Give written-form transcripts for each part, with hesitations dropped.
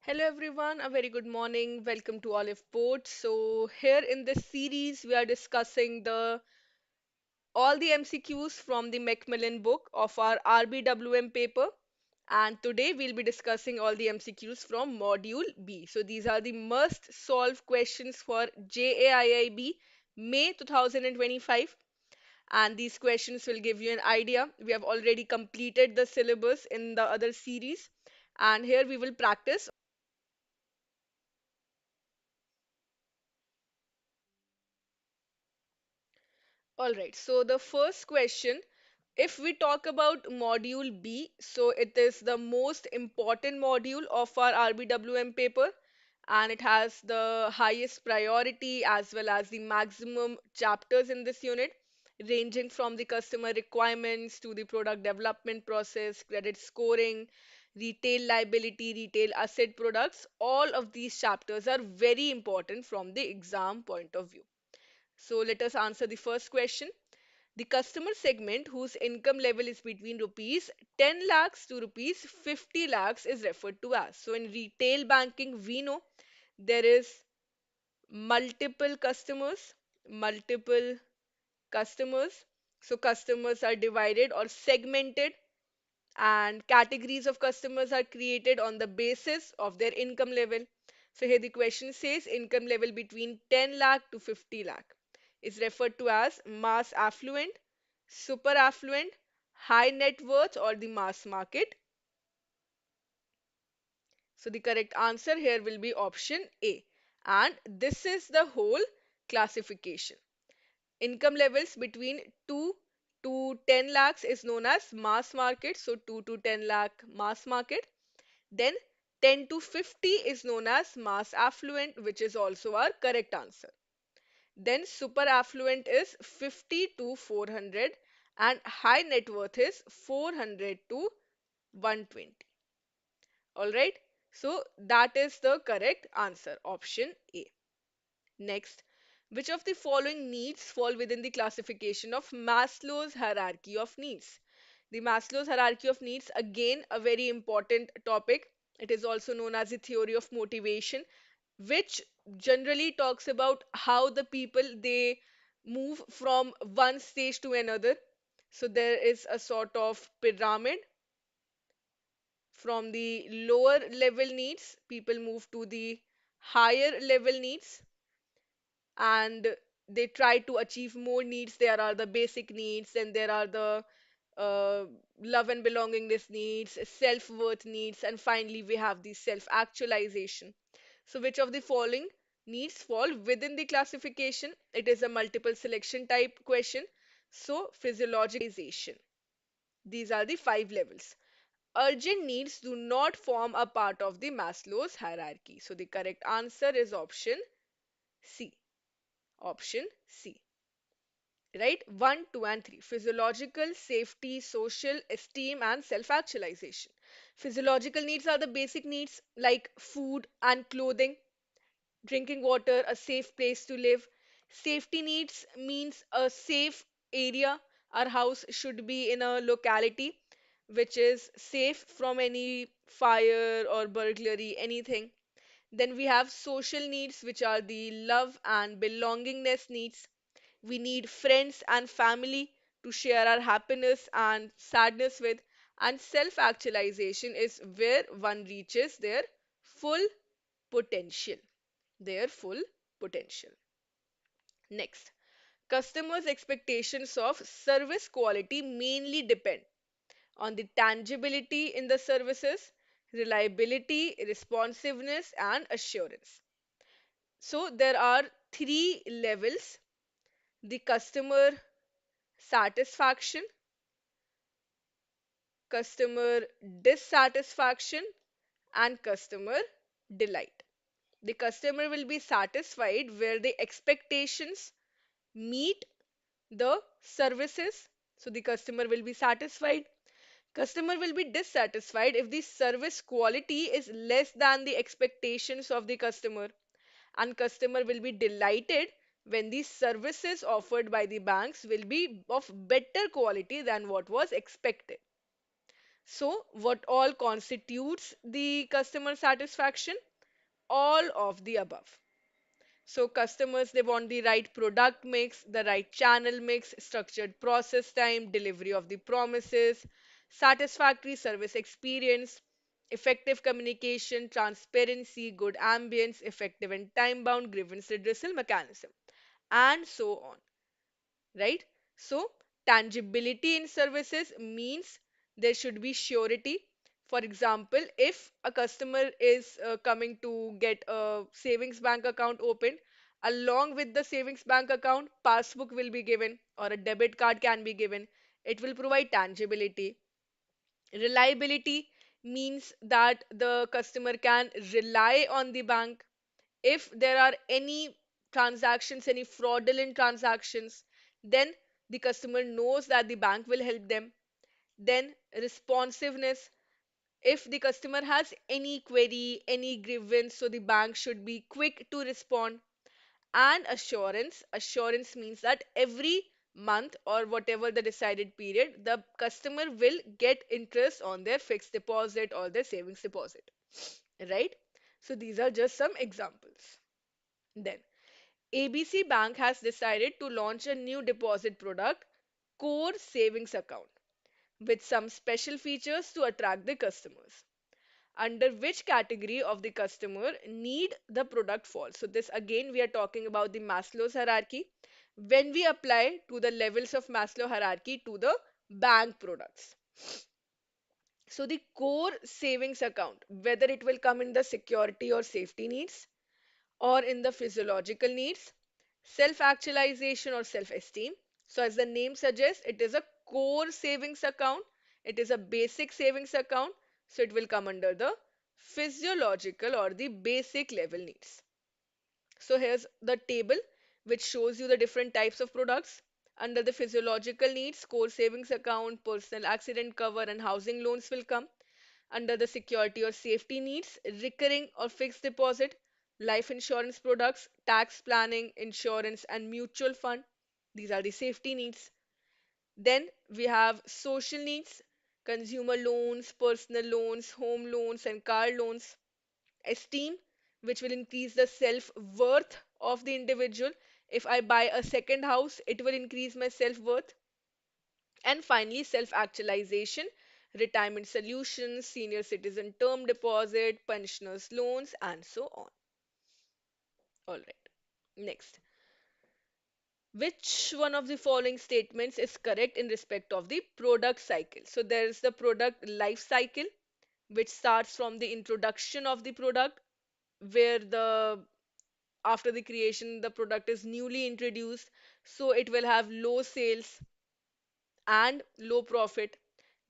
Hello everyone, a very good morning. Welcome to Oliveboard. So here in this series we are discussing the all the MCQs from the Macmillan book of our RBWM paper, and today we'll be discussing all the MCQs from module B. So these are the must solve questions for JAIIB May 2025, and these questions will give you an idea. We have already completed the syllabus in the other series, and here we will practice. All right, so the first question, if we talk about module B, so it is the most important module of our RBWM paper, and it has the highest priority as well as the maximum chapters in this unit, ranging from the customer requirements to the product development process, credit scoring, retail liability, retail asset products. All of these chapters are very important from the exam point of view. So let us answer the first question. The customer segment whose income level is between rupees 10 lakhs to rupees 50 lakhs is referred to as. So in retail banking, we know there is multiple customers, multiple customers. So customers are divided or segmented, and categories of customers are created on the basis of their income level. So here the question says income level between 10 lakh to 50 lakh is referred to as mass affluent, super affluent, high net worth, or the mass market. So the correct answer here will be option A. And this is the whole classification. Income levels between 2 to 10 lakhs is known as mass market. So 2 to 10 lakh mass market. Then 10 to 50 is known as mass affluent, which is also our correct answer. Then super affluent is 50 to 400, and high net worth is 400 to 120. All right. So that is the correct answer, option A. Next, which of the following needs fall within the classification of Maslow's hierarchy of needs? The Maslow's hierarchy of needs, again, a very important topic. It is also known as the theory of motivation, which generally talks about how the people they move from one stage to another. So there is a sort of pyramid. From the lower level needs, people move to the higher level needs, and they try to achieve more needs. There are the basic needs, and there are the uh, love and belongingness needs, self-worth needs, and finally we have the self-actualization. So which of the following needs fall within the classification? It is a multiple selection type question. So physiologicalization. These are the five levels. Urgent needs do not form a part of the Maslow's hierarchy. So the correct answer is option C. Option C. Right? 1, 2, and 3. Physiological, safety, social, esteem, and self actualization. Physiological needs are the basic needs like food and clothing, drinking water, a safe place to live. Safety needs means a safe area. Our house should be in a locality which is safe from any fire or burglary, anything. Then we have social needs, which are the love and belongingness needs. We need friends and family to share our happiness and sadness with. And self actualization is where one reaches their full potential. Their full potential. Next, customers' expectations of service quality mainly depend on the tangibility in the services, reliability, responsiveness, and assurance. So there are three levels: the customer satisfaction, customer dissatisfaction, and customer delight. The customer will be satisfied where the expectations meet the services. So the customer will be satisfied. Customer will be dissatisfied if the service quality is less than the expectations of the customer. And customer will be delighted when the services offered by the banks will be of better quality than what was expected. So, what all constitutes the customer satisfaction? All of the above. So customers, they want the right product mix, the right channel mix, structured process time, delivery of the promises, satisfactory service experience, effective communication, transparency, good ambience, effective and time-bound grievance redressal mechanism, and so on, right? So, tangibility in services means there should be surety. For example, if a customer is coming to get a savings bank account opened, along with the savings bank account, passbook will be given or a debit card can be given. It will provide tangibility. Reliability means that the customer can rely on the bank. If there are any transactions, any fraudulent transactions, then the customer knows that the bank will help them. Then responsiveness. If the customer has any query, any grievance, so the bank should be quick to respond. And assurance. Assurance means that every month or whatever the decided period, the customer will get interest on their fixed deposit or their savings deposit. Right? So these are just some examples. Then ABC Bank has decided to launch a new deposit product, Core Savings Account, with some special features to attract the customers. Under which category of the customer need the product falls? So this again we are talking about the Maslow's hierarchy. When we apply to the levels of Maslow hierarchy to the bank products. So the core savings account, whether it will come in the security or safety needs, or in the physiological needs, self actualization or self esteem. So, as the name suggests, it is a core savings account, it is a basic savings account, so it will come under the physiological or the basic level needs. So, here's the table which shows you the different types of products. Under the physiological needs, core savings account, personal accident cover, and housing loans will come. Under the security or safety needs, recurring or fixed deposit, life insurance products, tax planning, insurance, and mutual fund. These are the safety needs. Then we have social needs, consumer loans, personal loans, home loans, and car loans. Esteem, which will increase the self worth of the individual. If I buy a second house, it will increase my self worth. And finally, self actualization, retirement solutions, senior citizen term deposit, pensioners' loans, and so on. All right. Next. Which one of the following statements is correct in respect of the product cycle? So, there is the product life cycle, which starts from the introduction of the product, where the after the creation the product is newly introduced, so it will have low sales and low profit.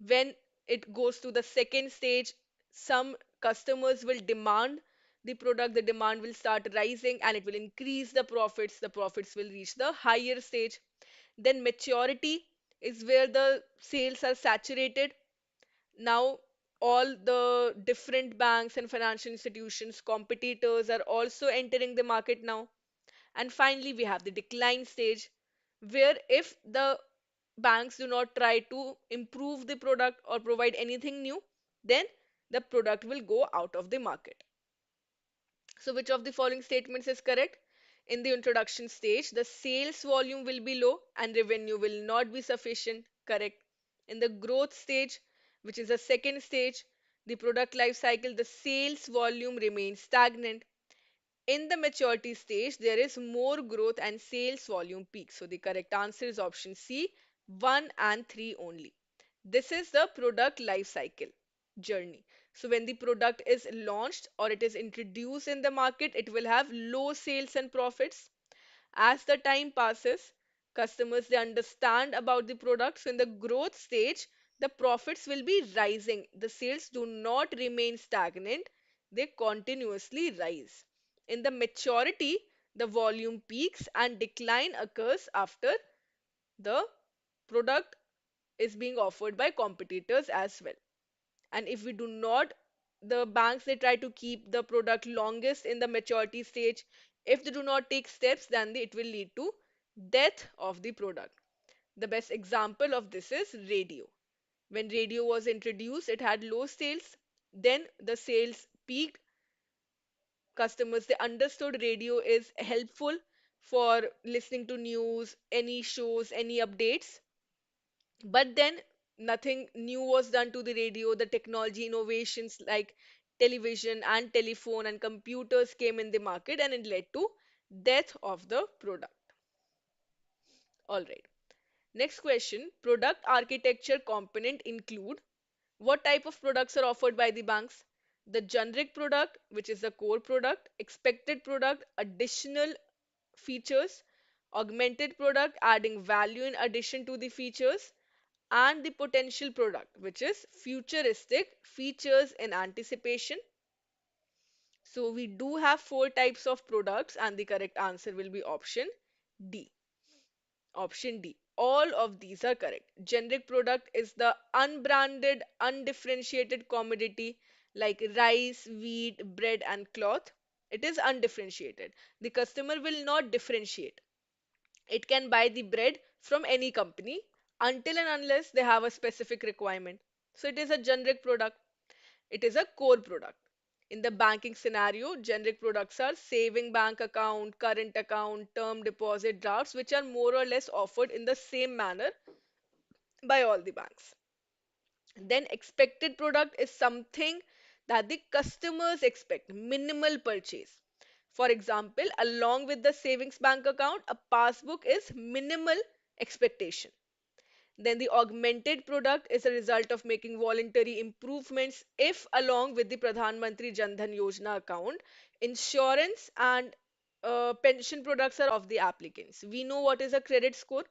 When it goes to the second stage, some customers will demand the product, the demand will start rising and it will increase the profits will reach the higher stage. Then maturity is where the sales are saturated. Now all the different banks and financial institutions, competitors are also entering the market now. And finally, we have the decline stage, where if the banks do not try to improve the product or provide anything new, then the product will go out of the market. So, which of the following statements is correct? In the introduction stage, the sales volume will be low and revenue will not be sufficient. Correct. In the growth stage, which is the second stage, the product life cycle, the sales volume remains stagnant. In the maturity stage, there is more growth and sales volume peak. So the correct answer is option C, 1 and 3 only. This is the product life cycle journey. So when the product is launched or it is introduced in the market, it will have low sales and profits. As the time passes, customers they understand about the product. So in the growth stage, the profits will be rising. The sales do not remain stagnant, they continuously rise. In the maturity, the volume peaks and decline occurs after the product is being offered by competitors as well. And if we do not, the banks they try to keep the product longest in the maturity stage. If they do not take steps, then it will lead to death of the product. The best example of this is radio. When radio was introduced, it had low sales. Then the sales peaked. Customers, they understood radio is helpful for listening to news, any shows, any updates. But then nothing new was done to the radio. The technology innovations like television and telephone and computers came in the market, and it led to death of the product. All right. Next question. Product architecture component include what type of products are offered by the banks? The generic product, which is the core product, expected product, additional features, augmented product, adding value in addition to the features, and the potential product, which is futuristic features in anticipation. So we do have four types of products, and the correct answer will be option D. Option D. All of these are correct. Generic product is the unbranded, undifferentiated commodity like rice, wheat, bread, and cloth. It is undifferentiated. The customer will not differentiate. It can buy the bread from any company until and unless they have a specific requirement. So it is a generic product. It is a core product. In the banking scenario, generic products are saving bank account, current account, term deposit drafts, which are more or less offered in the same manner by all the banks. Then expected product is something that the customers expect, minimal purchase. For example, along with the savings bank account, a passbook is minimal expectation. Then the augmented product is a result of making voluntary improvements if along with the Pradhan Mantri Jan Dhan Yojana account, insurance and pension products are of the applicants. We know what is a credit score.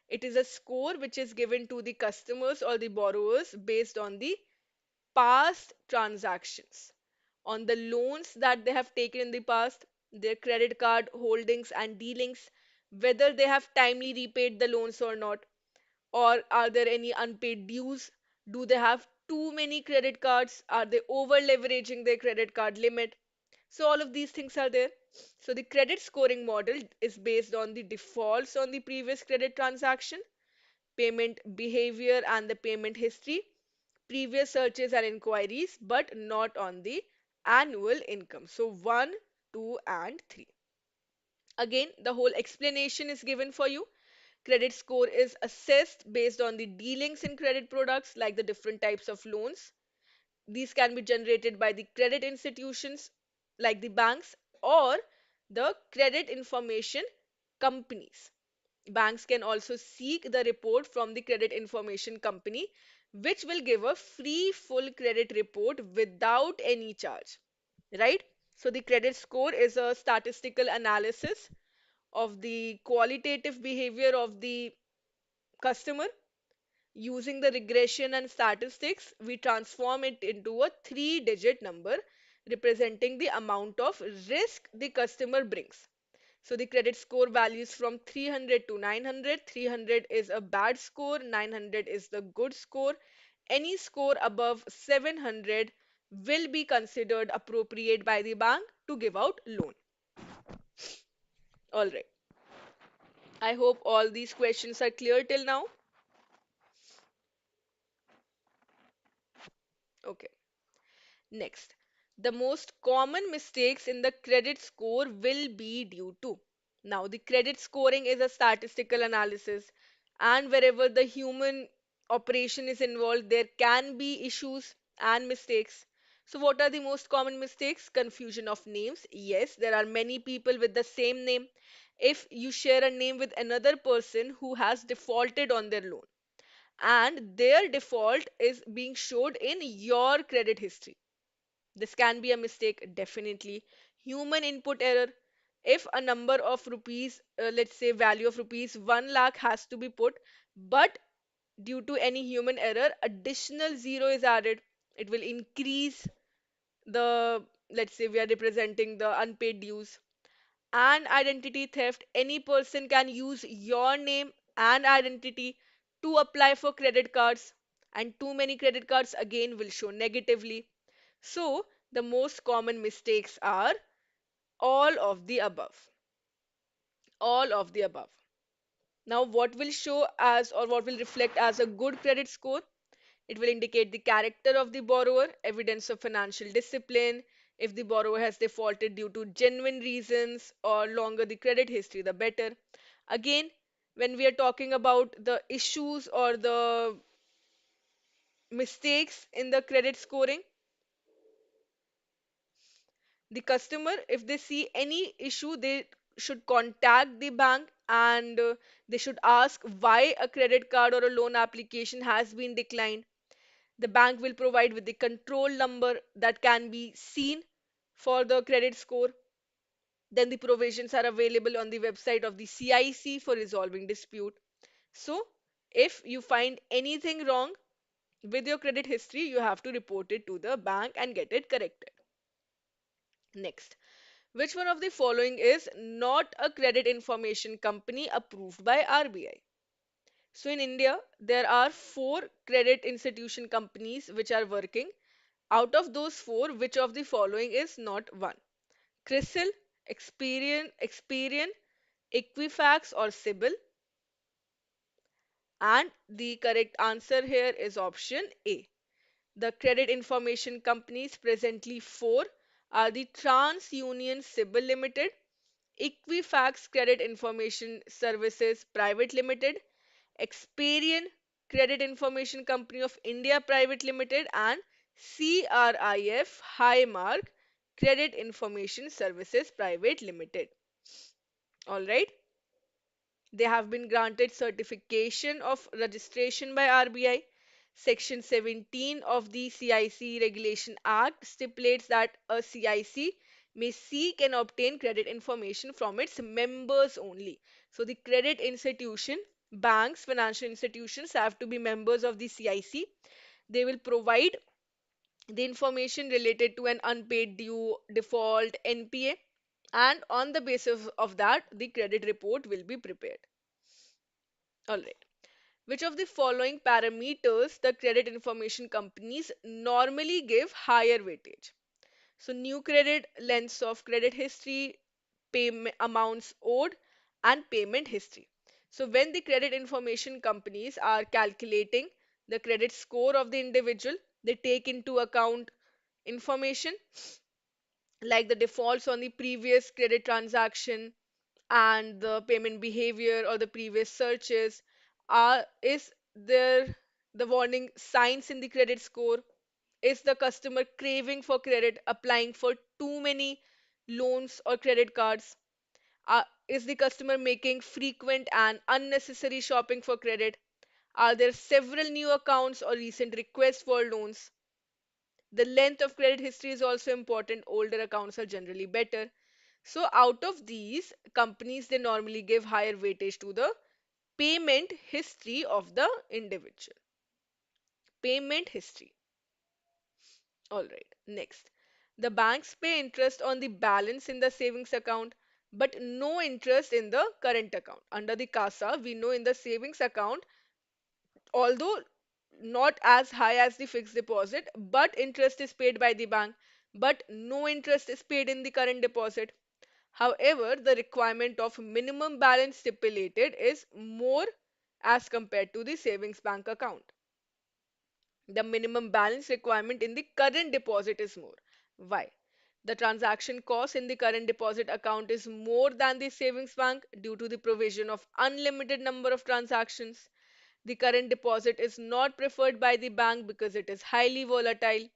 It is a score which is given to the customers or the borrowers based on the past transactions, on the loans that they have taken in the past, their credit card holdings and dealings, whether they have timely repaid the loans or not, or are there any unpaid dues? Do they have too many credit cards? Are they over leveraging their credit card limit? So, all of these things are there. So, the credit scoring model is based on the defaults on the previous credit transaction, payment behavior, and the payment history, previous searches and inquiries, but not on the annual income. So, 1, 2, and 3. Again, the whole explanation is given for you. Credit score is assessed based on the dealings in credit products like the different types of loans. These can be generated by the credit institutions like the banks or the credit information companies. Banks can also seek the report from the credit information company, which will give a free full credit report without any charge. Right? So, the credit score is a statistical analysis of the qualitative behavior of the customer. Using the regression and statistics, we transform it into a three-digit number representing the amount of risk the customer brings. So the credit score values from 300 to 900. 300 is a bad score, 900 is the good score. Any score above 700 will be considered appropriate by the bank to give out loan. All right. I hope all these questions are clear till now. Okay. Next, the most common mistakes in the credit score will be due to. Now, the credit scoring is a statistical analysis, and wherever the human operation is involved, there can be issues and mistakes. So, what are the most common mistakes? Confusion of names. Yes, there are many people with the same name. If you share a name with another person who has defaulted on their loan, and their default is being showed in your credit history, this can be a mistake, definitely. Human input error. If a number of rupees, let's say value of rupees 1 lakh has to be put, but due to any human error, additional zero is added, it will increase the, let's say we are representing the unpaid dues. And identity theft. Any person can use your name and identity to apply for credit cards, and too many credit cards again will show negatively. So, the most common mistakes are all of the above. All of the above. Now, what will show as or what will reflect as a good credit score? It will indicate the character of the borrower, evidence of financial discipline, if the borrower has defaulted due to genuine reasons, or longer the credit history, the better. Again, when we are talking about the issues or the mistakes in the credit scoring, the customer, if they see any issue, they should contact the bank, and they should ask why a credit card or a loan application has been declined. The bank will provide with the control number that can be seen for the credit score. Then the provisions are available on the website of the CIC for resolving dispute. So, if you find anything wrong with your credit history, you have to report it to the bank and get it corrected. Next, which one of the following is not a credit information company approved by RBI? So in India, there are four credit institution companies which are working. Out of those four, which of the following is not one? CRISIL, Experian, Equifax, or Sibyl? And the correct answer here is option A. The credit information companies, presently four, are the TransUnion Sibyl Limited, Equifax Credit Information Services Private Limited, Experian Credit Information Company of India Private Limited, and CRIF Highmark Credit Information Services Private Limited. All right. They have been granted certification of registration by RBI. Section 17 of the CIC Regulation Act stipulates that a CIC may seek and obtain credit information from its members only. So the credit institution, banks, financial institutions have to be members of the CIC. They will provide the information related to an unpaid due, default, NPA, and on the basis of that, the credit report will be prepared. All right. Which of the following parameters the credit information companies normally give higher weightage? So, new credit, lengths of credit history, payment amounts owed, and payment history. So, when the credit information companies are calculating the credit score of the individual, they take into account information like the defaults on the previous credit transaction and the payment behavior or the previous searches. Is there the warning signs in the credit score? Is the customer craving for credit, applying for too many loans or credit cards? Is the customer making frequent and unnecessary shopping for credit? Are there several new accounts or recent requests for loans? The length of credit history is also important. Older accounts are generally better. So, out of these, companies they normally give higher weightage to the payment history of the individual. Payment history. All right. Next, the banks pay interest on the balance in the savings account, but no interest in the current account. Under the CASA, we know in the savings account, although not as high as the fixed deposit, but interest is paid by the bank, but no interest is paid in the current deposit. However, the requirement of minimum balance stipulated is more as compared to the savings bank account. The minimum balance requirement in the current deposit is more. Why? The transaction cost in the current deposit account is more than the savings bank due to the provision of unlimited number of transactions. The current deposit is not preferred by the bank because it is highly volatile.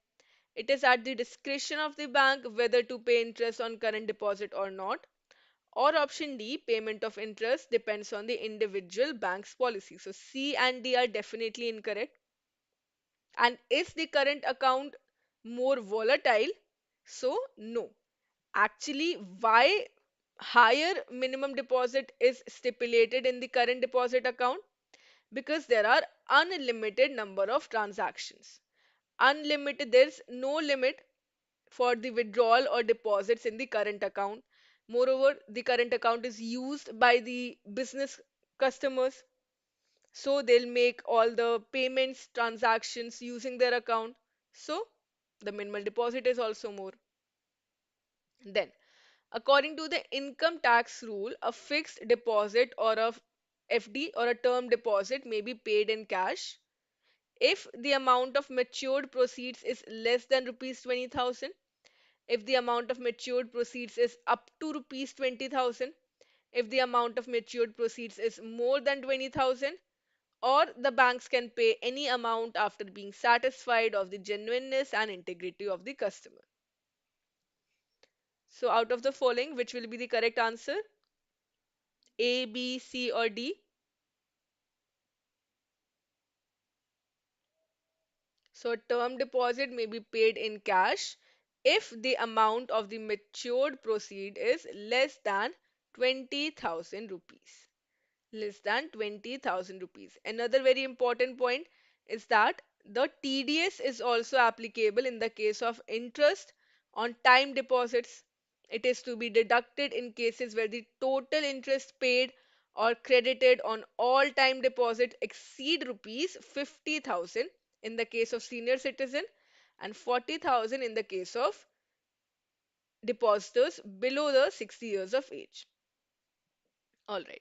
It is at the discretion of the bank whether to pay interest on current deposit or not. Or option D, payment of interest depends on the individual bank's policy. So C and D are definitely incorrect. And is the current account more volatile? So no. Actually, why higher minimum deposit is stipulated in the current deposit account? Because there are unlimited number of transactions. Unlimited, there's no limit for the withdrawal or deposits in the current account. Moreover, the current account is used by the business customers, so they'll make all the payments, transactions using their account. So the minimal deposit is also more. Then, according to the income tax rule, a fixed deposit or a FD or a term deposit may be paid in cash if the amount of matured proceeds is less than rupees 20,000, if the amount of matured proceeds is up to rupees 20,000, if the amount of matured proceeds is more than 20,000, or the banks can pay any amount after being satisfied of the genuineness and integrity of the customer. So, out of the following, which will be the correct answer? A, B, C, or D? So, term deposit may be paid in cash if the amount of the matured proceed is less than 20,000 rupees. Less than 20,000 rupees. Another very important point is that the TDS is also applicable in the case of interest on time deposits. It is to be deducted in cases where the total interest paid or credited on all time deposit exceed rupees 50,000 in the case of senior citizen and 40,000 in the case of depositors below the 60 years of age. All right.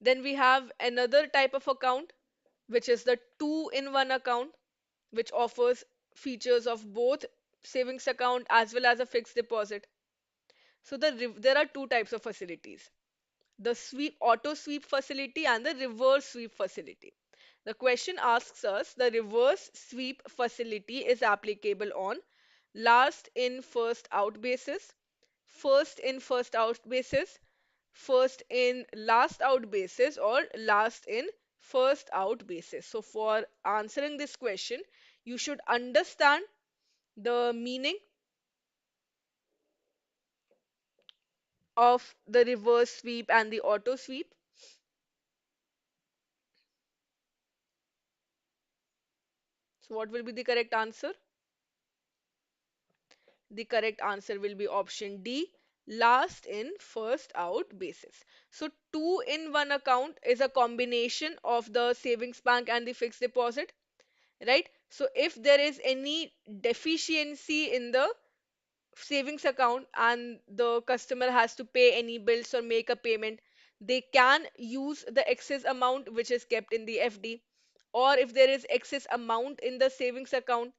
Then we have another type of account, which is the two-in-one account, which offers features of both savings account as well as a fixed deposit. So there are two types of facilities: the sweep auto sweep facility and the reverse sweep facility. The question asks us the reverse sweep facility is applicable on last in first out basis, first in first out basis, first in last out basis, or last in first out basis. So for answering this question, you should understand the meaning of the reverse sweep and the auto sweep. So what will be the correct answer? The correct answer will be option D, last in first out basis. So two in one account is a combination of the savings bank and the fixed deposit, right? So if there is any deficiency in the savings account and the customer has to pay any bills or make a payment, they can use the excess amount which is kept in the FD. Or if there is excess amount in the savings account,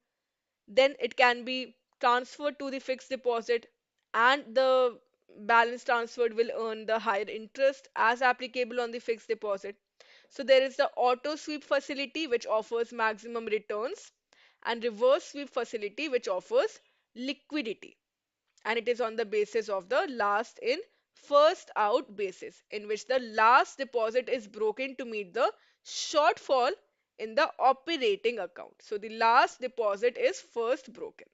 then it can be transferred to the fixed deposit, and the balance transferred will earn the higher interest as applicable on the fixed deposit. So there is the auto sweep facility which offers maximum returns, and reverse sweep facility which offers liquidity, and it is on the basis of the last in first out basis, in which the last deposit is broken to meet the shortfall in the operating account. So the last deposit is first broken.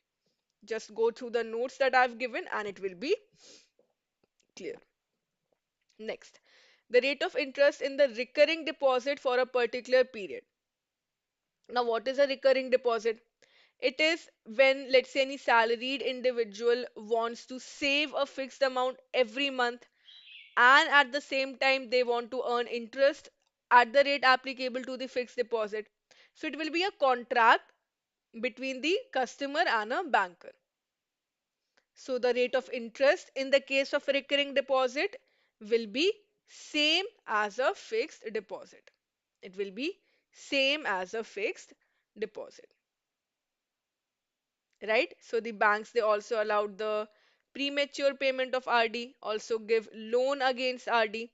Just go through the notes that I've given and it will be clear. Next, the rate of interest in the recurring deposit for a particular period. Now, what is a recurring deposit? It is when, let's say, any salaried individual wants to save a fixed amount every month, and at the same time they want to earn interest at the rate applicable to the fixed deposit. So it will be a contract between the customer and a banker. So the rate of interest in the case of recurring deposit will be same as a fixed deposit. It will be same as a fixed deposit, right? So the banks, they also allowed the premature payment of RD, also give loan against RD.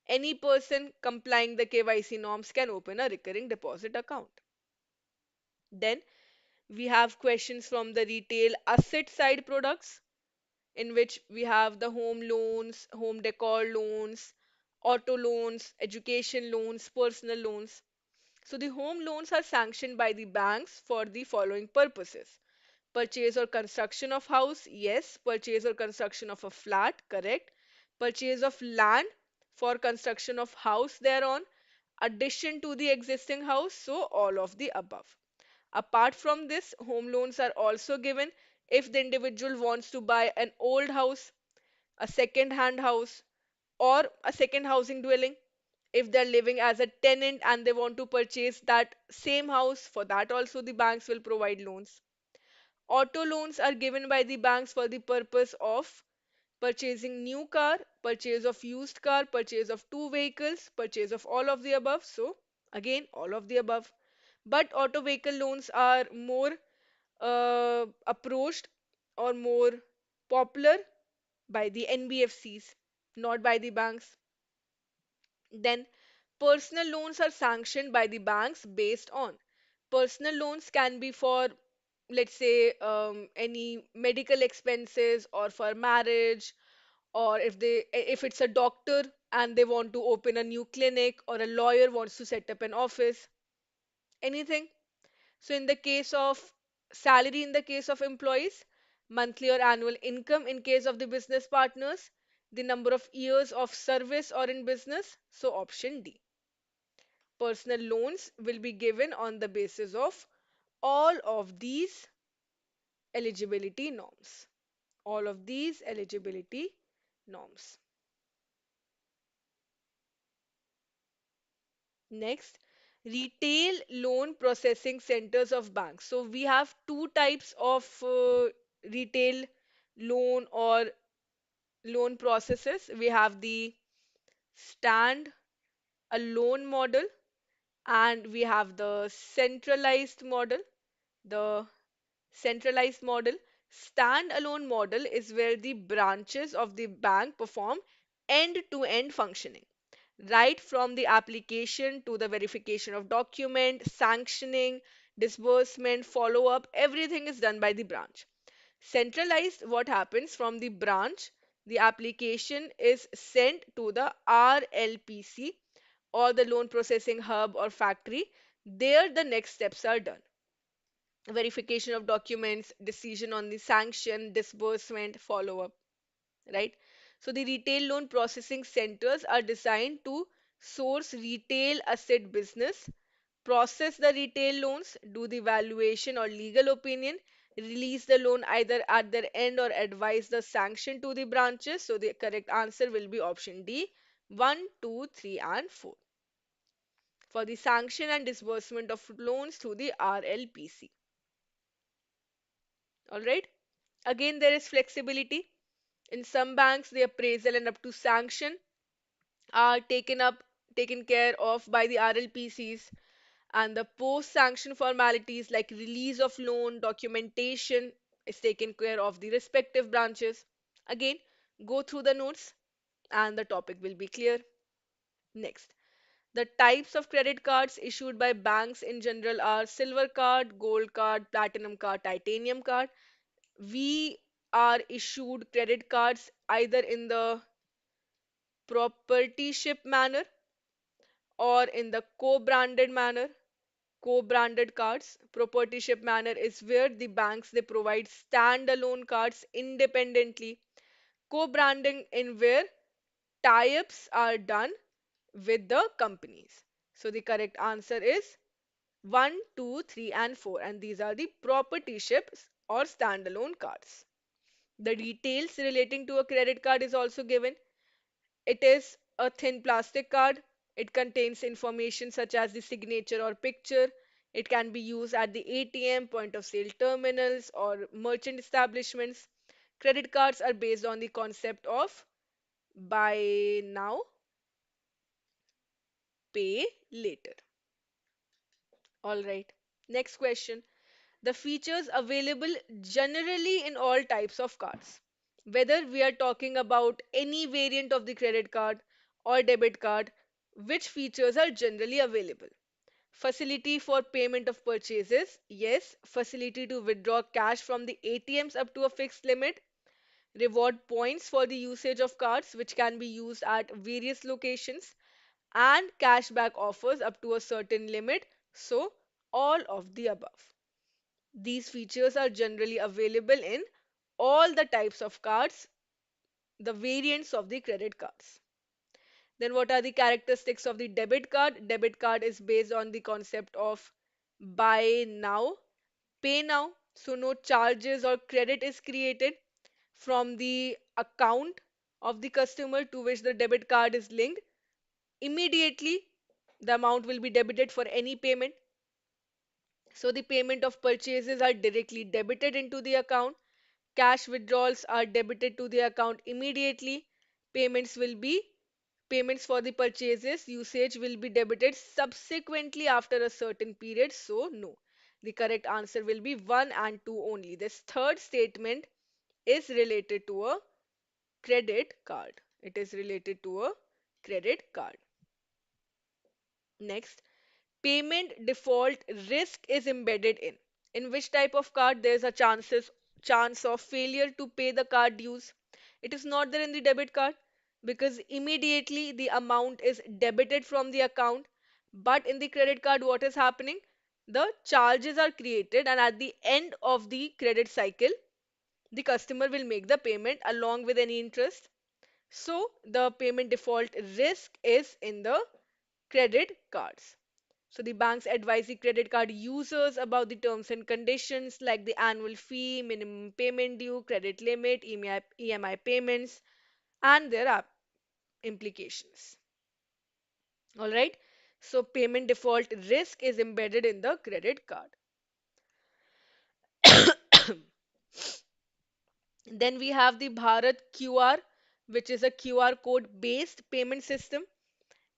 Any person complying the KYC norms can open a recurring deposit account. Then we have questions from the retail asset side products, in which we have the home loans, home decor loans, auto loans, education loans, personal loans. So the home loans are sanctioned by the banks for the following purposes: purchase or construction of house, yes. Purchase or construction of a flat, correct. Purchase of land for construction of house thereon, addition to the existing house, so all of the above. Apart from this, home loans are also given if the individual wants to buy an old house, a second hand house, or a second housing dwelling. If they're living as a tenant and they want to purchase that same house, for that also the banks will provide loans. Auto loans are given by the banks for the purpose of purchasing new car, purchase of used car, purchase of two vehicles, purchase of all of the above. So again, all of the above. But auto vehicle loans are more approached or more popular by the NBFCs, not by the banks. Then, personal loans are sanctioned by the banks based on personal loans can be for, let's say, any medical expenses or for marriage, or if it's a doctor and they want to open a new clinic, or a lawyer wants to set up an office, anything. So in the case of salary, in the case of employees, monthly or annual income in case of the business partners, the number of years of service or in business. So option D. Personal loans will be given on the basis of all of these eligibility norms. All of these eligibility norms. Next, retail loan processing centers of banks. So we have two types of retail loan or loan processes. We have the stand alone model, and we have the centralized model. The centralized model. Stand-alone model is where the branches of the bank perform end-to-end functioning, right from the application to the verification of document, sanctioning, disbursement, follow-up, everything is done by the branch. Centralized, what happens from the branch, the application is sent to the RLPC or the loan processing hub or factory. There, the next steps are done: verification of documents, decision on the sanction, disbursement, follow up, right? So the retail loan processing centers are designed to source retail asset business, process the retail loans, do the valuation or legal opinion, release the loan either at their end or advise the sanction to the branches. So the correct answer will be option D, 1, 2, 3, and 4 for the sanction and disbursement of loans through the RLPC. All right. Again, there is flexibility. In some banks, the appraisal and up to sanction are taken care of by the RLPCs, and the post-sanction formalities like release of loan, documentation is taken care of the respective branches. Again, go through the notes and the topic will be clear. Next, the types of credit cards issued by banks in general are silver card, gold card, platinum card, titanium card. We are issued credit cards either in the propertyship manner or in the co-branded manner. Co-branded cards, propertyship manner is where the banks they provide standalone cards independently. Co-branding in where tie-ups are done with the companies. So the correct answer is 1, 2, 3, and 4, and these are the propertyships or standalone cards. The details relating to a credit card is also given. It is a thin plastic card. It contains information such as the signature or picture. It can be used at the ATM, point of sale terminals, or merchant establishments. Credit cards are based on the concept of buy now, pay later. All right. Next question. The features available generally in all types of cards. Whether we are talking about any variant of the credit card or debit card, which features are generally available? Facility for payment of purchases. Yes. Facility to withdraw cash from the ATMs up to a fixed limit. Reward points for the usage of cards, which can be used at various locations. And cashback offers up to a certain limit. So, all of the above. These features are generally available in all the types of cards, the variants of the credit cards. Then, what are the characteristics of the debit card? Debit card is based on the concept of buy now, pay now. So, no charges or credit is created from the account of the customer to which the debit card is linked. Immediately, the amount will be debited for any payment. So, the payment of purchases are directly debited into the account. Cash withdrawals are debited to the account immediately. Payments will be Payments for the purchases usage will be debited subsequently after a certain period. So, no. The correct answer will be 1 and 2 only. This third statement is related to a credit card. It is related to a credit card. Next, payment default risk is embedded in which type of card there's a chance of failure to pay the card dues. It is not there in the debit card because immediately the amount is debited from the account. But in the credit card, what is happening? The charges are created, and at the end of the credit cycle, the customer will make the payment along with any interest. So the payment default risk is in the credit cards. So the banks advise the credit card users about the terms and conditions like the annual fee, minimum payment due, credit limit, EMI payments, and their implications. All right. So payment default risk is embedded in the credit card. Then we have the Bharat QR, which is a QR code based payment system.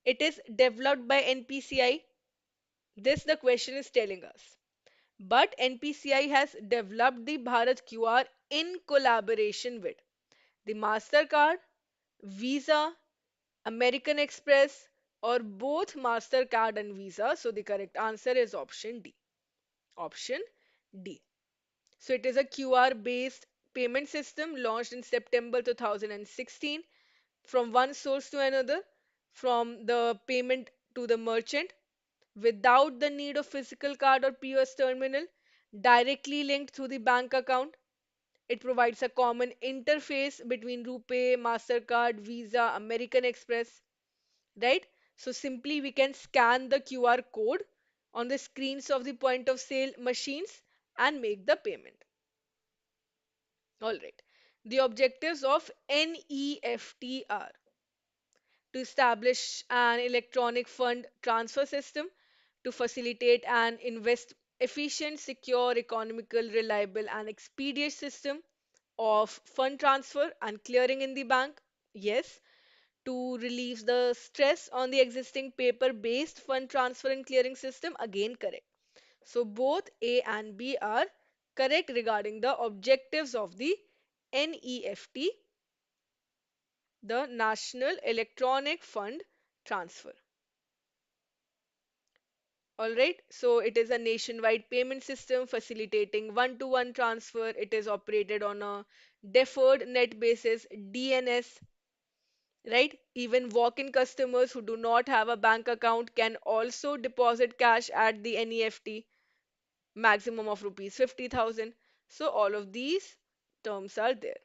It is developed by NPCI. This the question is telling us. But NPCI has developed the Bharat QR in collaboration with the MasterCard, Visa, American Express, or both MasterCard and Visa. So the correct answer is option D. Option D. So it is a QR based payment system launched in September 2016 from one source to another, from the payment to the merchant, without the need of physical card or POS terminal, directly linked through the bank account. It provides a common interface between RuPay, MasterCard, Visa, American Express, right? So simply we can scan the QR code on the screens of the point of sale machines and make the payment. All right. The objectives of NEFT are to establish an electronic fund transfer system to facilitate and invest efficient, secure, economical, reliable, and expedient system of fund transfer and clearing in the bank. Yes. To relieve the stress on the existing paper-based fund transfer and clearing system. Again, correct. So both A and B are correct regarding the objectives of the NEFT, the National Electronic Fund Transfer. All right, so it is a nationwide payment system facilitating one-to-one transfer. It is operated on a deferred net basis, DNS, right? Even walk-in customers who do not have a bank account can also deposit cash at the NEFT, maximum of rupees 50,000. So all of these terms are there.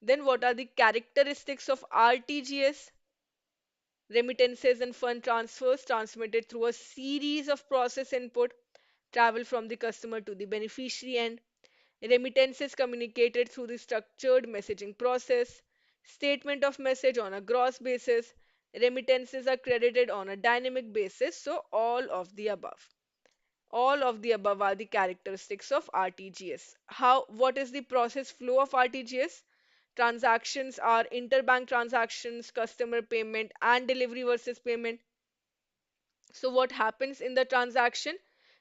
Then what are the characteristics of RTGS? Remittances and fund transfers transmitted through a series of process input travel from the customer to the beneficiary end. Remittances communicated through the structured messaging process. Statement of message on a gross basis. Remittances are credited on a dynamic basis. So all of the above. All of the above are the characteristics of RTGS. What is the process flow of RTGS? Transactions are interbank transactions, customer payment, and delivery versus payment. So what happens in the transaction?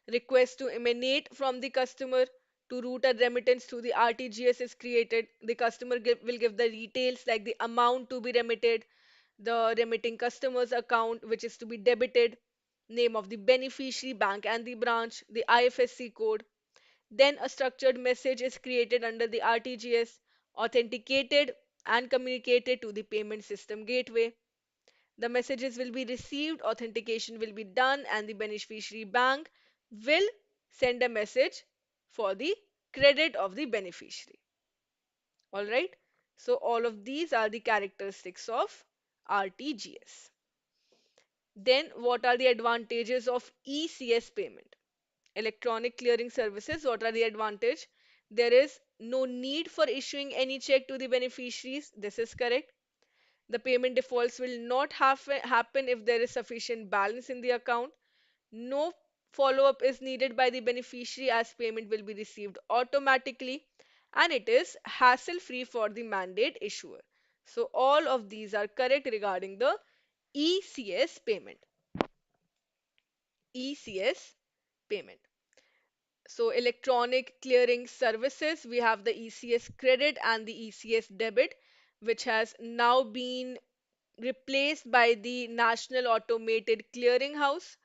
Request to emanate from the customer to route a remittance through the RTGS is created. The customer will give the details like the amount to be remitted, the remitting customer's account which is to be debited, name of the beneficiary, bank and the branch, the IFSC code. Then a structured message is created under the RTGS, authenticated and communicated to the payment system gateway. The messages will be received, authentication will be done, and the beneficiary bank will send a message for the credit of the beneficiary. All right. So all of these are the characteristics of RTGS. Then what are the advantages of ECS payment? Electronic clearing services. What are the advantage? There is no need for issuing any check to the beneficiaries. This is correct. The payment defaults will not happen if there is sufficient balance in the account. No follow-up is needed by the beneficiary as payment will be received automatically, and it is hassle-free for the mandate issuer. So all of these are correct regarding the ECS payment. ECS payment. So electronic clearing services, we have the ECS credit and the ECS debit, which has now been replaced by the National Automated Clearing House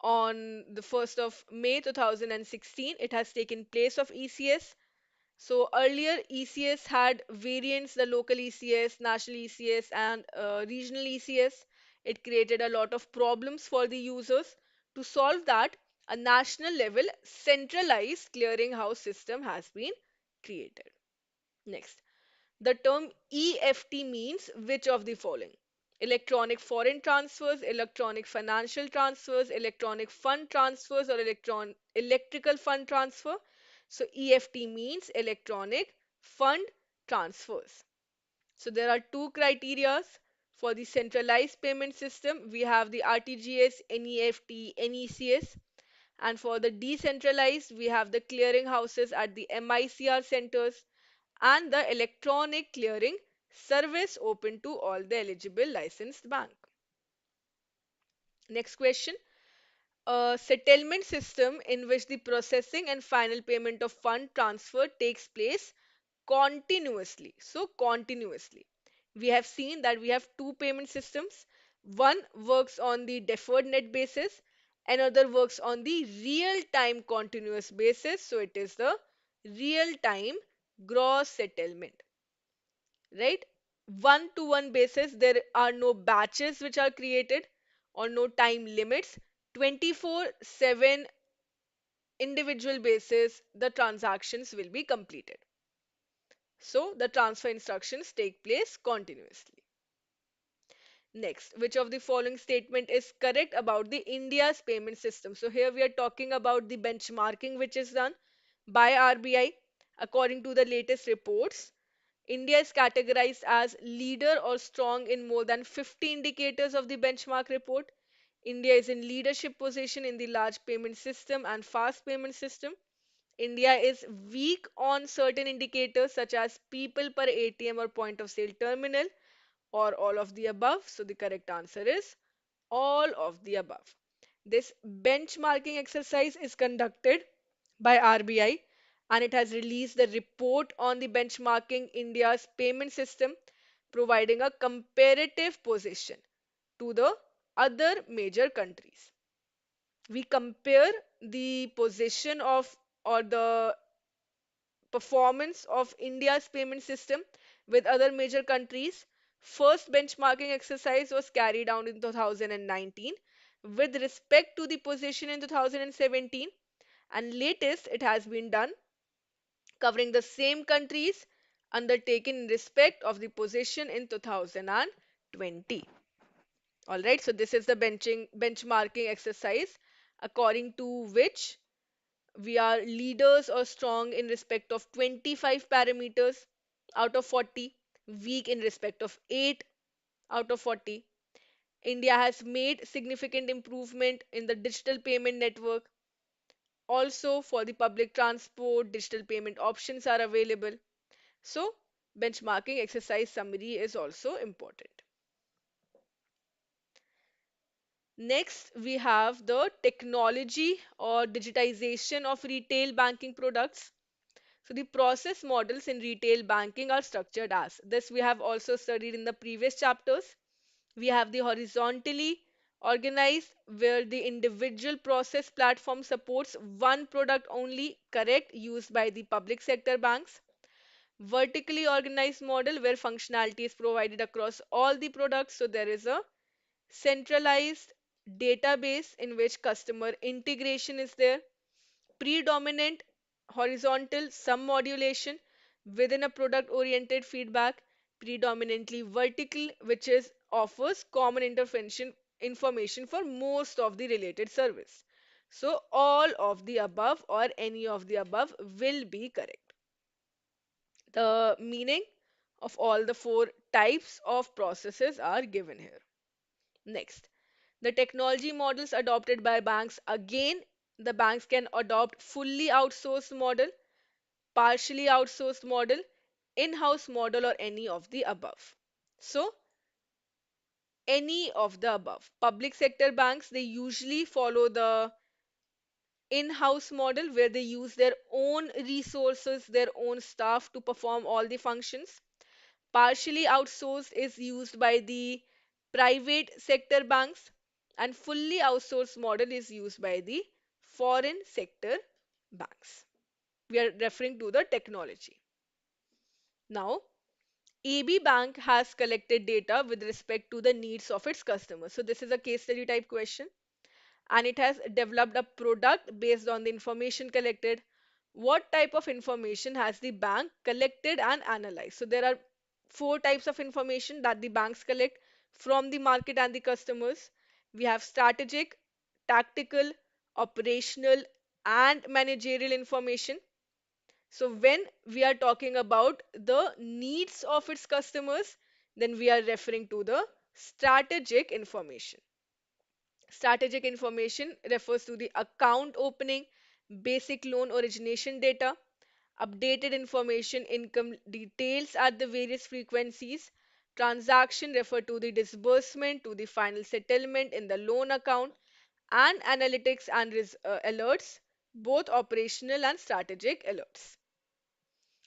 on the 1st of May 2016. It has taken place of ECS. So earlier ECS had variants, the local ECS, national ECS, and regional ECS. It created a lot of problems for the users. To solve that, a national level centralized clearinghouse system has been created. Next, the term EFT means which of the following? Electronic foreign transfers, electronic financial transfers, electronic fund transfers, or electrical fund transfer. So EFT means electronic fund transfers. So there are two criterias for the centralized payment system. We have the RTGS, NEFT, NECS. And for the decentralized, we have the clearing houses at the MICR centers and the electronic clearing service open to all the eligible licensed bank. Next question. A settlement system in which the processing and final payment of fund transfer takes place continuously. So continuously. We have seen that we have two payment systems. One works on the deferred net basis, another works on the real time continuous basis. So it is the real time gross settlement, right? One to one basis, there are no batches which are created or no time limits. 24/7 individual basis, the transactions will be completed. So the transfer instructions take place continuously. Next, which of the following statement is correct about the India's payment system? So here we are talking about the benchmarking which is done by RBI. According to the latest reports, India is categorized as leader or strong in more than 50 indicators of the benchmark report. India is in leadership position in the large payment system and fast payment system. India is weak on certain indicators such as people per ATM or point of sale terminal, or all of the above. So the correct answer is all of the above. This benchmarking exercise is conducted by RBI and it has released the report on the benchmarking India's payment system, providing a comparative position to the other major countries. We compare the position of or the performance of India's payment system with other major countries. First benchmarking exercise was carried out in 2019 with respect to the position in 2017, and latest it has been done covering the same countries undertaken in respect of the position in 2020. All right, so this is the benchmarking exercise according to which we are leaders or strong in respect of 25 parameters out of 40, weak in respect of 8 out of 40. India has made significant improvement in the digital payment network. Also, for the public transport, digital payment options are available. So, benchmarking exercise summary is also important. Next, we have the technology or digitization of retail banking products. So the process models in retail banking are structured as this. We have also studied in the previous chapters. We have the horizontally organized where the individual process platform supports one product only, correct, used by the public sector banks. Vertically organized model where functionality is provided across all the products. So there is a centralized database in which customer integration is there. Predominant horizontal some modulation within a product oriented feedback, predominantly vertical, which is offers common intervention information for most of the related service. So all of the above or any of the above will be correct. The meaning of all the four types of processes are given here. Next, the technology models adopted by banks. Again, the banks can adopt fully outsourced model, partially outsourced model, in-house model, or any of the above. So any of the above. Public sector banks, they usually follow the in-house model where they use their own resources, their own staff to perform all the functions. Partially outsourced is used by the private sector banks, and fully outsourced model is used by the foreign sector banks. We are referring to the technology. Now, AB Bank has collected data with respect to the needs of its customers. So this is a case study type question, and it has developed a product based on the information collected. What type of information has the bank collected and analyzed? So there are four types of information that the banks collect from the market and the customers. We have strategic, tactical, operational, and managerial information. So when we are talking about the needs of its customers, then we are referring to the strategic information. Strategic information refers to the account opening, basic loan origination data, updated information, income details at the various frequencies. Transaction refer to the disbursement to the final settlement in the loan account, and analytics and alerts, both operational and strategic alerts.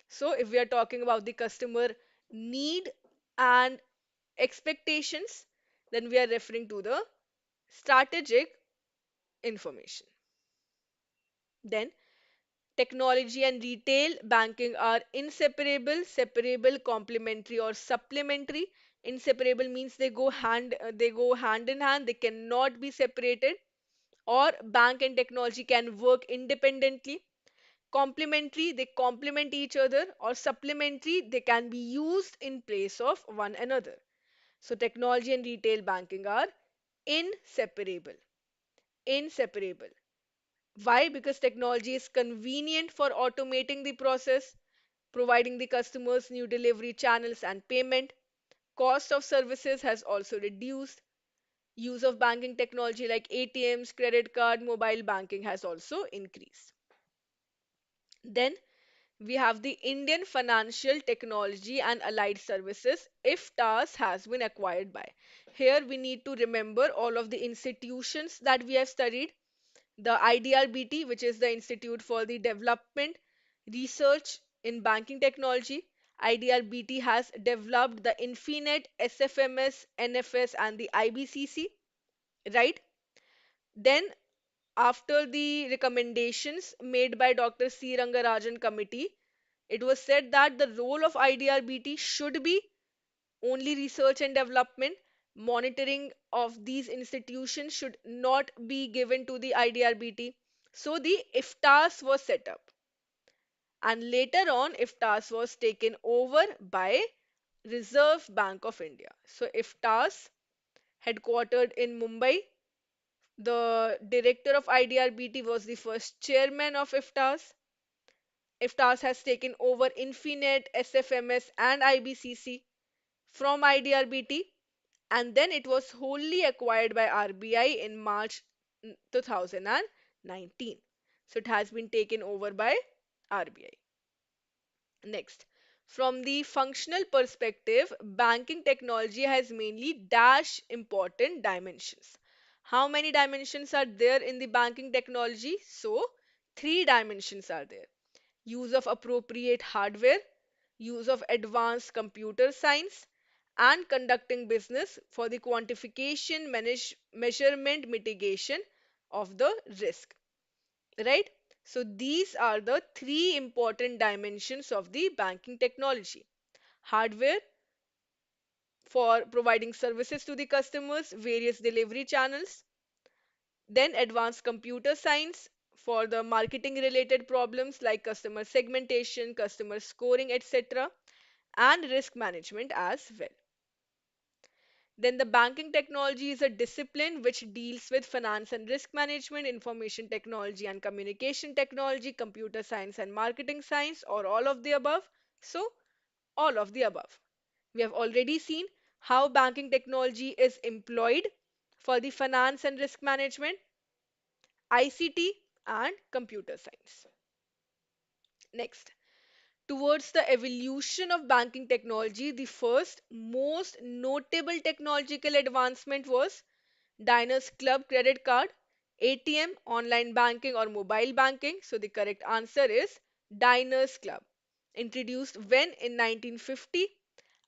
So if we are talking about the customer need and expectations, then we are referring to the strategic information. Then technology and retail banking are inseparable, separable, complementary, or supplementary. Inseparable means they go hand in hand, they cannot be separated, or bank and technology can work independently. Complementary, they complement each other, or supplementary, they can be used in place of one another. So technology and retail banking are inseparable. Inseparable. Why? Because technology is convenient for automating the process, providing the customers new delivery channels and payment. Cost of services has also reduced. Use of banking technology like ATMs, credit card, mobile banking has also increased. Then we have the Indian Financial Technology and Allied Services, IFTAS, has been acquired by. Here we need to remember all of the institutions that we have studied. The IDRBT, which is the Institute for the Development Research in Banking Technology. IDRBT has developed the Infinet, SFMS, NFS, and the IBCC, right? Then, after the recommendations made by Dr. C. Rangarajan Committee, it was said that the role of IDRBT should be only research and development. Monitoring of these institutions should not be given to the IDRBT. So the IFTAS was set up. And later on, IFTAS was taken over by Reserve Bank of India. So IFTAS, headquartered in Mumbai, the director of IDRBT was the first chairman of IFTAS. IFTAS has taken over Infinet, SFMS, and IBCC from IDRBT, and then it was wholly acquired by RBI in March 2019. So it has been taken over by RBI. Next, from the functional perspective, banking technology has mainly dash important dimensions. How many dimensions are there in the banking technology? So, three dimensions are there: use of appropriate hardware, use of advanced computer science, and conducting business for the quantification, measurement, mitigation of the risk. Right? So these are the three important dimensions of the banking technology. Hardware for providing services to the customers, various delivery channels. Then advanced computer science for the marketing related problems like customer segmentation, customer scoring, etc. And risk management as well. Then the banking technology is a discipline which deals with finance and risk management, information technology and communication technology, computer science and marketing science, or all of the above. So, all of the above. We have already seen how banking technology is employed for the finance and risk management, ICT, and computer science. Next, Towards the evolution of banking technology, the first most notable technological advancement was Diners Club credit card, ATM, online banking or mobile banking. So the correct answer is Diners Club. Introduced when in 1950,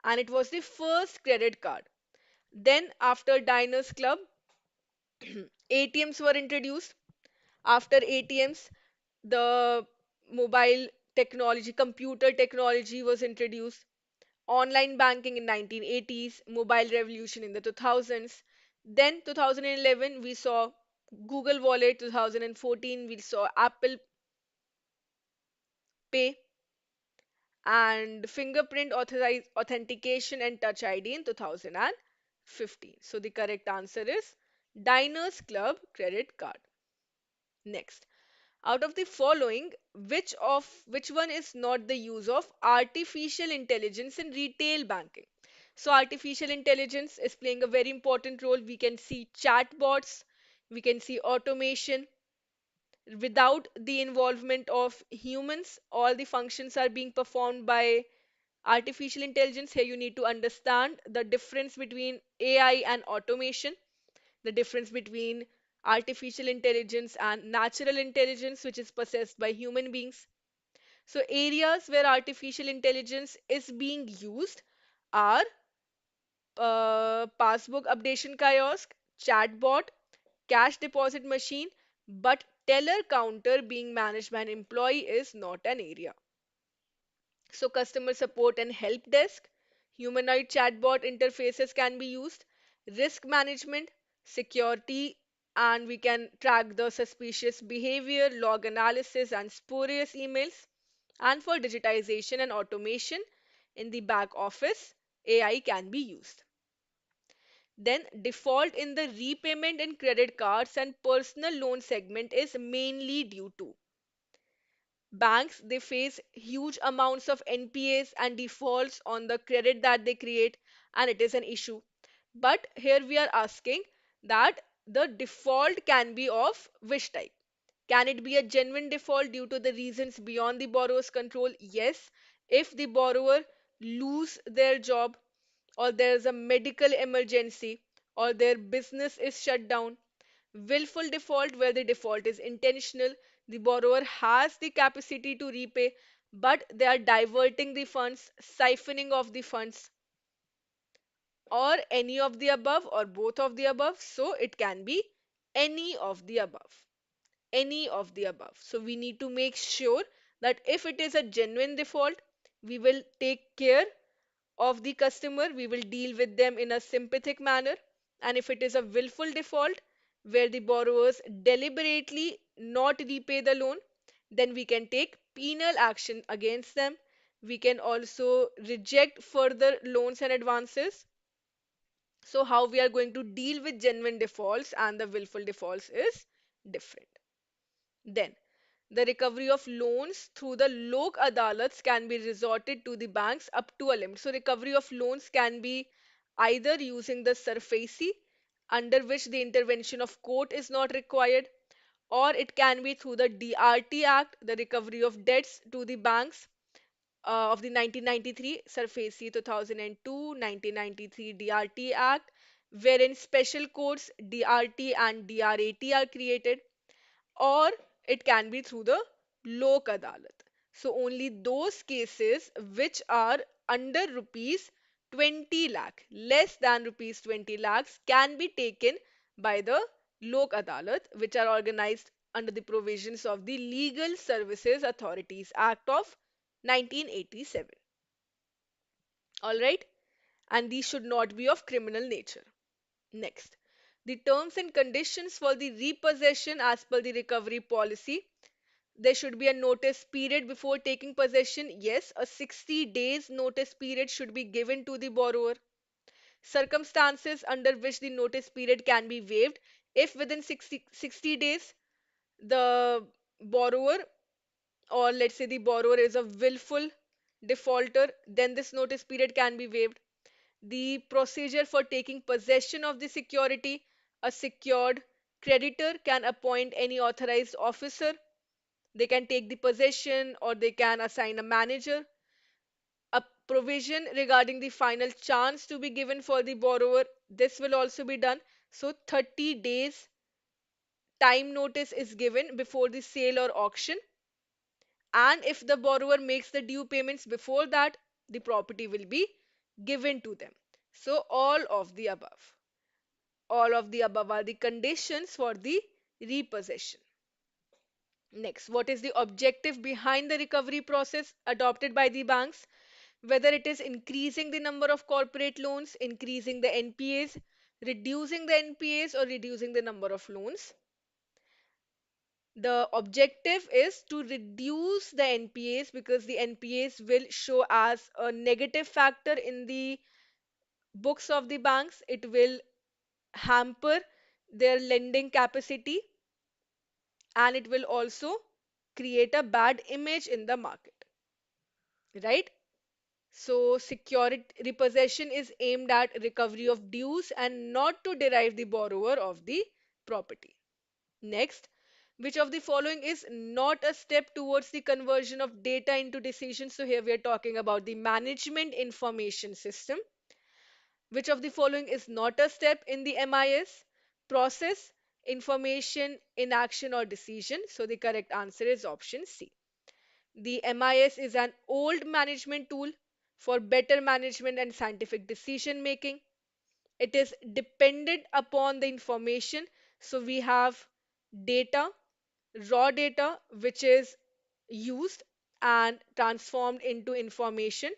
and it was the first credit card. Then after Diners Club, ATMs were introduced. After ATMs, the mobile technology, computer technology was introduced. Online banking in 1980s, mobile revolution in the 2000s. Then 2011 we saw Google Wallet, 2014 we saw Apple Pay, and fingerprint authentication and touch ID in 2015. So the correct answer is Diners Club credit card. Next, out of the following, which one is not the use of artificial intelligence in retail banking? So artificial intelligence is playing a very important role. We can see chatbots, we can see automation. Without the involvement of humans, all the functions are being performed by artificial intelligence. Here you need to understand the difference between AI and automation, the difference between artificial intelligence and natural intelligence, which is possessed by human beings. So, areas where artificial intelligence is being used are passbook updation kiosk, chatbot, cash deposit machine, but teller counter being managed by an employee is not an area. So, customer support and help desk, humanoid chatbot interfaces can be used, risk management, security, and we can track the suspicious behavior, log analysis, and spurious emails. And for digitization and automation in the back office, AI can be used. Then, default in the repayment and credit cards and personal loan segment is mainly due to banks. They face huge amounts of NPAs and defaults on the credit that they create, and it is an issue. But here we are asking that the default can be of which type? Can it be a genuine default due to the reasons beyond the borrower's control? Yes. If the borrower lose their job, or there is a medical emergency, or their business is shut down. Willful default, where the default is intentional, the borrower has the capacity to repay, but they are diverting the funds, siphoning off the funds, or any of the above, or both of the above. So it can be any of the above. Any of the above. So we need to make sure that if it is a genuine default, we will take care of the customer, we will deal with them in a sympathetic manner. And if it is a willful default, where the borrowers deliberately not repay the loan, then we can take penal action against them. We can also reject further loans and advances. So, how we are going to deal with genuine defaults and the willful defaults is different. Then, the recovery of loans through the lok adalats can be resorted to the banks up to a limit. So, recovery of loans can be either using the SARFAESI, under which the intervention of court is not required, or it can be through the DRT Act, the recovery of debts to the banks of the 1993 SARFAESI 2002, 1993 DRT Act, wherein special courts DRT and DRAT are created, or it can be through the lok adalat. So only those cases which are under rupees 20 lakh, less than rupees 20 lakhs, can be taken by the lok adalat, which are organized under the provisions of the Legal Services Authorities Act of 1987. All right, and these should not be of criminal nature. Next, the terms and conditions for the repossession as per the recovery policy. There should be a notice period before taking possession. Yes, a 60 days notice period should be given to the borrower. Circumstances under which the notice period can be waived: if within 60 days the borrower, or let's say the borrower is a willful defaulter, then this notice period can be waived. The procedure for taking possession of the security: a secured creditor can appoint any authorized officer They can take the possession or they can assign a manager. A provision regarding the final chance to be given for the borrower, this will also be done. So 30 days time notice is given before the sale or auction, and if the borrower makes the due payments before that, the property will be given to them. So all of the above are the conditions for the repossession. Next, what is the objective behind the recovery process adopted by the banks? Whether it is increasing the number of corporate loans, increasing the NPAs, reducing the NPAs, or reducing the number of loans. The objective is to reduce the NPAs because the NPAs will show as a negative factor in the books of the banks. It will hamper their lending capacity, and it will also create a bad image in the market, right? So, security repossession is aimed at recovery of dues and not to derive the borrower of the property. Next, which of the following is not a step towards the conversion of data into decisions? So, here we are talking about the management information system. Which of the following is not a step in the MIS? Process, information, inaction, or decision? So, the correct answer is option C. The MIS is an old management tool for better management and scientific decision making. It is dependent upon the information. So we have data, raw data, which is used and transformed into information,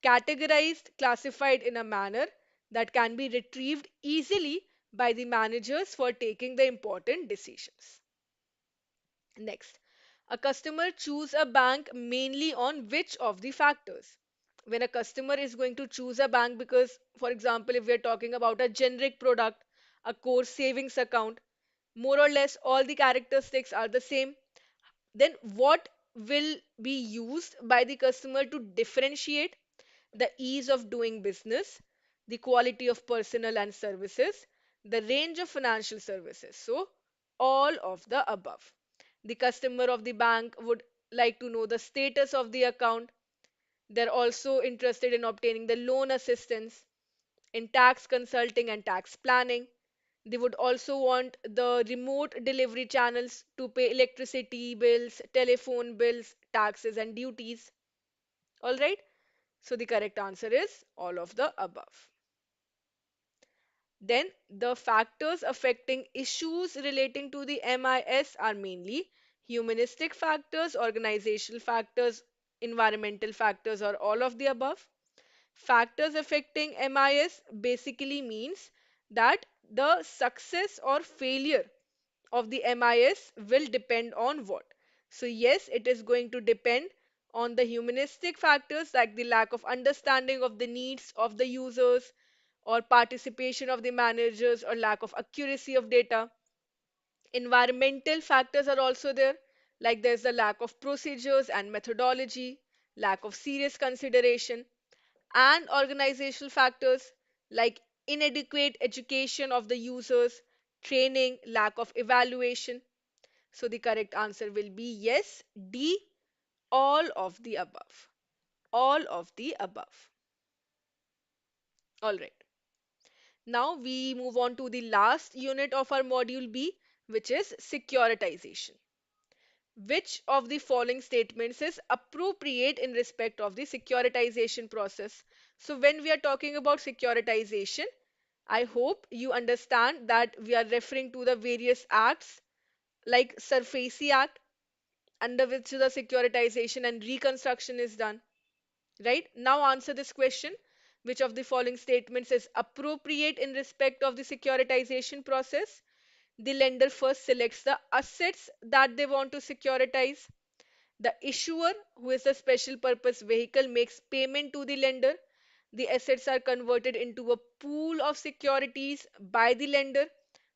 categorized, classified in a manner that can be retrieved easily by the managers for taking the important decisions. Next, a customer choose a bank mainly on which of the factors? When a customer is going to choose a bank, because, for example, if we are talking about a generic product, a core savings account, more or less all the characteristics are the same, then what will be used by the customer to differentiate? The ease of doing business, the quality of personnel and services, the range of financial services. So, all of the above. The customer of the bank would like to know the status of the account. They're also interested in obtaining the loan assistance, in tax consulting and tax planning. They would also want the remote delivery channels to pay electricity bills, telephone bills, taxes, and duties. All right. So the correct answer is all of the above. Then the factors affecting issues relating to the MIS are mainly humanistic factors, organizational factors, environmental factors, or all of the above. Factors affecting MIS basically means that the success or failure of the MIS will depend on what? So, yes, it is going to depend on the humanistic factors like the lack of understanding of the needs of the users, or participation of the managers, or lack of accuracy of data. Environmental factors are also there, like there's the lack of procedures and methodology, lack of serious consideration, and organizational factors like inadequate education of the users, training, lack of evaluation. So the correct answer will be yes, D, all of the above. All of the above. All right. Now we move on to the last unit of our module B, which is securitization. Which of the following statements is appropriate in respect of the securitization process? So, when we are talking about securitization, I hope you understand that we are referring to the various acts like SARFAESI Act, under which the securitization and reconstruction is done. Right? Now answer this question. Which of the following statements is appropriate in respect of the securitization process? The lender first selects the assets that they want to securitize. The issuer, who is a special purpose vehicle, makes payment to the lender. The assets are converted into a pool of securities by the lender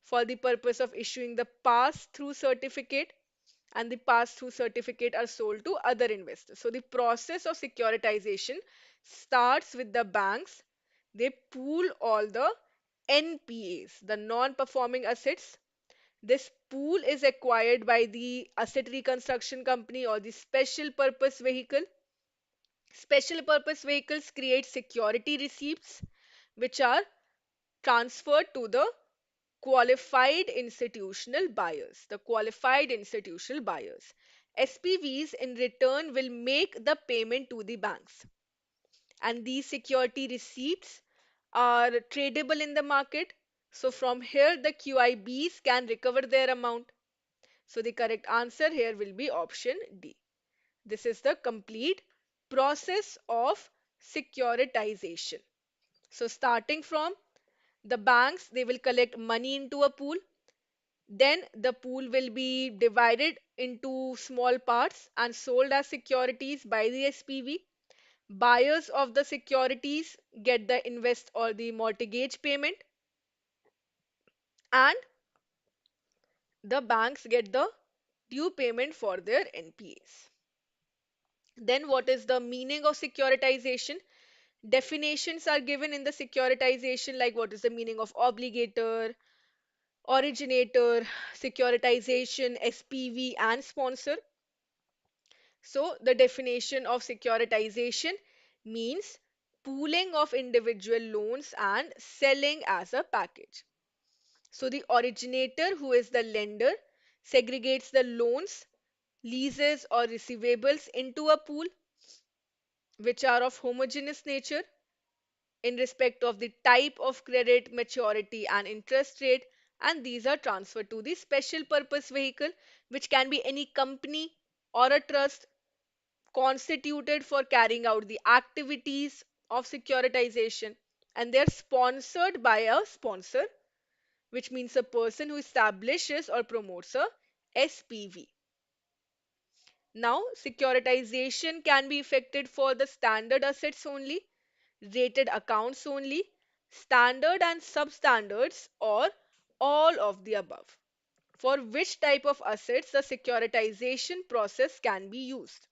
for the purpose of issuing the pass through certificate, and the pass through certificate are sold to other investors. So, the process of securitization starts with the banks. They pool all the NPAs, the non performing assets, This pool is acquired by the asset reconstruction company or the special purpose vehicle. Special purpose vehicles create security receipts which are transferred to the qualified institutional buyers. The qualified institutional buyers. SPVs in return will make the payment to the banks. And these security receipts are tradable in the market. So from here, the QIBs can recover their amount. So the correct answer here will be option D. This is the complete process of securitization. So starting from the banks, they will collect money into a pool. Then the pool will be divided into small parts and sold as securities by the SPV. Buyers of the securities get the invest or the mortgage payment, and the banks get the due payment for their NPAs. Then what is the meaning of securitization? Definitions are given in the securitization, like what is the meaning of obligator, originator, securitization, SPV, and sponsor. So, the definition of securitization means pooling of individual loans and selling as a package. So, the originator, who is the lender, segregates the loans, leases, or receivables into a pool which are of homogeneous nature in respect of the type of credit, maturity, and interest rate, and these are transferred to the special purpose vehicle, which can be any company or a trust constituted for carrying out the activities of securitization, and they're sponsored by a sponsor, which means a person who establishes or promotes a SPV. Now, securitization can be effected for the standard assets only, rated accounts only, standard and substandards, or all of the above. For which type of assets the securitization process can be used?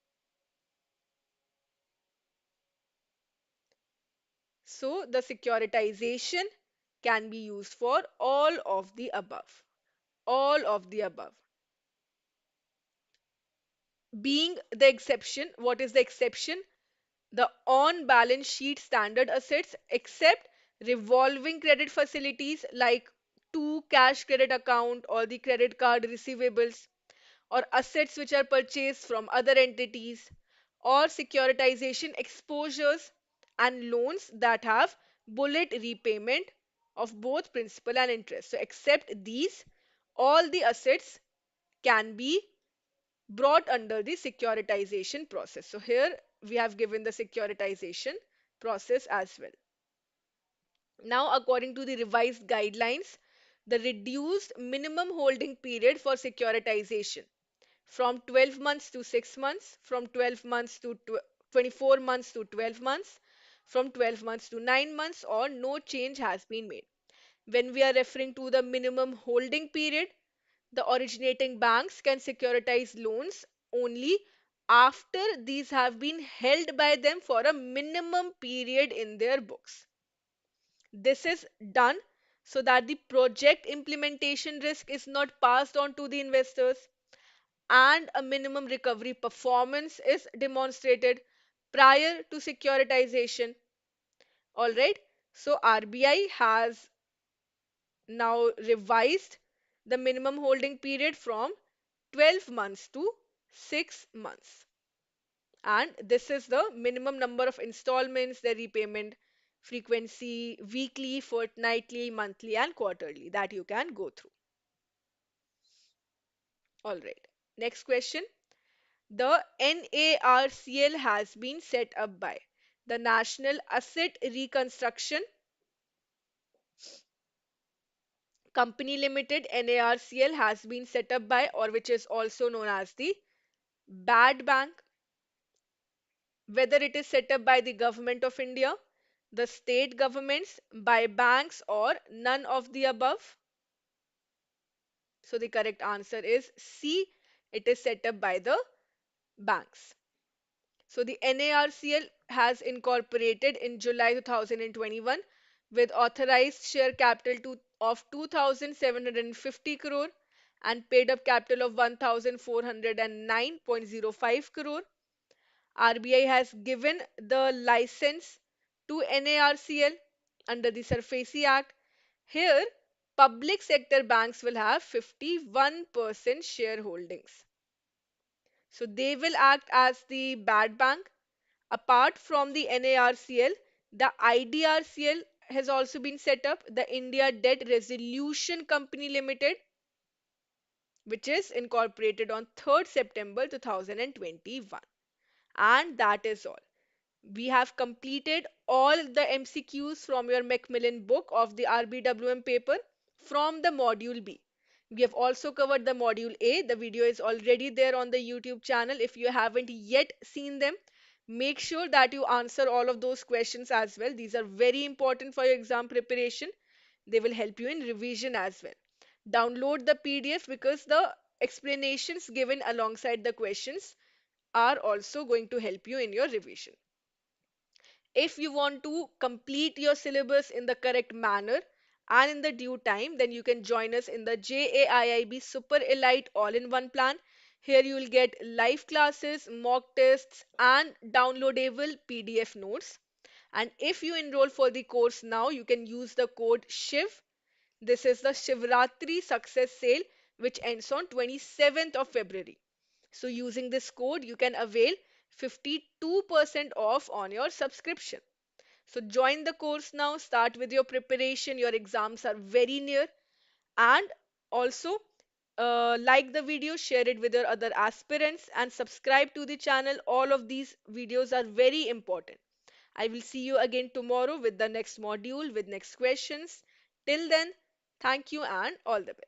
So, the securitization can be used for all of the above. All of the above. Being the exception, what is the exception? The on balance sheet standard assets except revolving credit facilities like two cash credit account or the credit card receivables, or assets which are purchased from other entities, or securitization exposures and loans that have bullet repayment of both principal and interest. So except these, all the assets can be brought under the securitization process. So here we have given the securitization process as well. Now, according to the revised guidelines, the reduced minimum holding period for securitization from 12 months to 6 months, from 12 months to 24 months to 12 months, from 12 months to 9 months, or no change has been made. When we are referring to the minimum holding period, the originating banks can securitize loans only after these have been held by them for a minimum period in their books. This is done so that the project implementation risk is not passed on to the investors, and a minimum recovery performance is demonstrated prior to securitization. All right. So RBI has now revised the minimum holding period from 12 months to 6 months. And this is the minimum number of installments, the repayment frequency, weekly, fortnightly, monthly, and quarterly that you can go through. All right. Next question. The NARCL has been set up by the National Asset Reconstruction Company Limited. NARCL has been set up by, or which is also known as the Bad Bank. Whether it is set up by the government of India, the state governments, by banks, or none of the above. So the correct answer is C. It is set up by the banks. So the NARCL has incorporated in July 2021 with authorized share capital of 2,750 crore and paid up capital of 1409.05 crore. RBI has given the license to NARCL under the SARFAESI Act. Here, public sector banks will have 51% shareholdings. So they will act as the bad bank. Apart from the NARCL, the IDRCL has also been set up, the India Debt Resolution Company Limited, which is incorporated on 3rd September 2021. And that is all. We have completed all the MCQs from your Macmillan book of the RBWM paper from the module B. We have also covered the module A. The video is already there on the YouTube channel. If you haven't yet seen them, make sure that you answer all of those questions as well. These are very important for your exam preparation. They will help you in revision as well. Download the PDF because the explanations given alongside the questions are also going to help you in your revision. If you want to complete your syllabus in the correct manner and in the due time, then you can join us in the JAIIB Super Elite All-in-One plan. Here you will get live classes, mock tests, and downloadable PDF notes. And if you enroll for the course now, you can use the code SHIV. This is the Shivratri Success Sale, which ends on 27th of February. So using this code, you can avail 52% off on your subscription. So join the course now, start with your preparation. Your exams are very near. And also, like the video, share it with your other aspirants, and subscribe to the channel. All of these videos are very important. I will see you again tomorrow with the next module, with next questions. Till then, thank you and all the best.